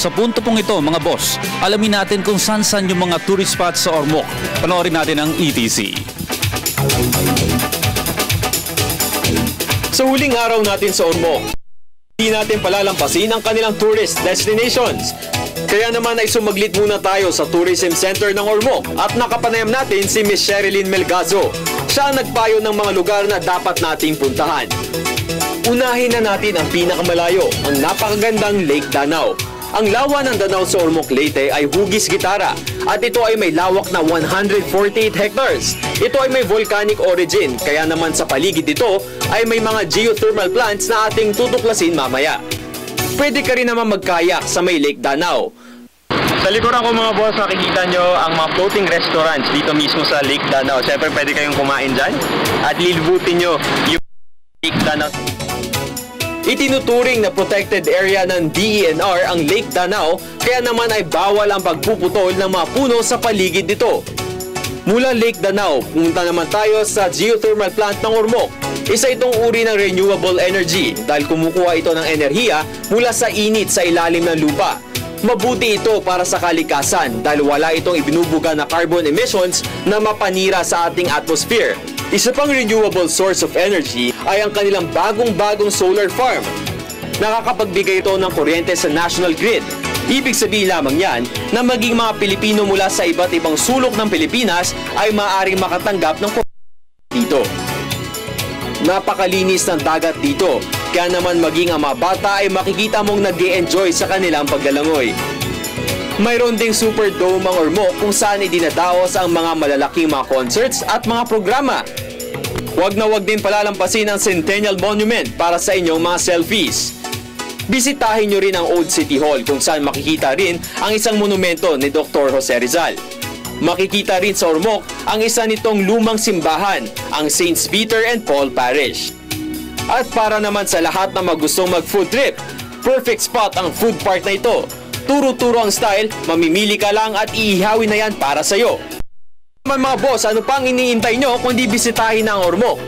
sa punto pong ito mga boss, alamin natin kung saan yung mga tourist spots sa Ormoc. Panoorin natin ang ETC. Sa huling araw natin sa Ormoc, hindi natin palalampasin ang kanilang tourist destinations. Kaya naman ay sumaglit muna tayo sa Tourism Center ng Ormoc at nakapanayam natin si Miss Sherilyn Melgazo. Siya ang nagpayo ng mga lugar na dapat nating puntahan. Unahin na natin ang pinakamalayo, ang napakagandang Lake Danau. Ang lawa ng Danau sa Ormoc, Leyte ay hugis gitara at ito ay may lawak na 148 hectares. Ito ay may volcanic origin, kaya naman sa paligid nito ay may mga geothermal plants na ating tutuklasin mamaya. Pwede ka rin naman magkayak sa may Lake Danau. Sa likuran ko mga boss, makikita nyo ang mga floating restaurants dito mismo sa Lake Danau. Siyempre pwede kayong kumain dyan at lilibutin nyo yung Lake Danau. Itinuturing na protected area ng DENR ang Lake Danau, kaya naman ay bawal ang pagpuputol ng mga puno sa paligid nito. Mula Lake Danau, pumunta naman tayo sa geothermal plant ng Ormoc. Isa itong uri ng renewable energy dahil kumukuha ito ng enerhiya mula sa init sa ilalim ng lupa. Mabuti ito para sa kalikasan dahil wala itong ibinubuga na carbon emissions na mapanira sa ating atmosphere. Isa pang renewable source of energy ay ang kanilang bagong-bagong solar farm. Nakakapagbigay ito ng kuryente sa national grid. Ibig sabihin lamang yan na maging mga Pilipino mula sa iba't ibang sulok ng Pilipinas ay maaaring makatanggap ng kuryente dito. Napakalinis ng dagat dito, kaya naman maging ang mga bata ay makikita mong nag-e-enjoy sa kanilang paglalangoy. Mayroon ding Superdome ang Ormoc kung saan idinadaos ang mga malalaking mga concerts at mga programa. Huwag na huwag din palalampasin ang Centennial Monument para sa inyong mga selfies. Bisitahin nyo rin ang Old City Hall kung saan makikita rin ang isang monumento ni Dr. Jose Rizal. Makikita rin sa Ormoc ang isa nitong lumang simbahan, ang Saints Peter and Paul Parish. At para naman sa lahat na magustong mag-food trip, perfect spot ang food park na ito. Turo-turo ang style, mamimili ka lang at iihawin na yan para sa'yo. Mga boss, ano pang iniintay nyo kundi bisitahin ang Ormoc?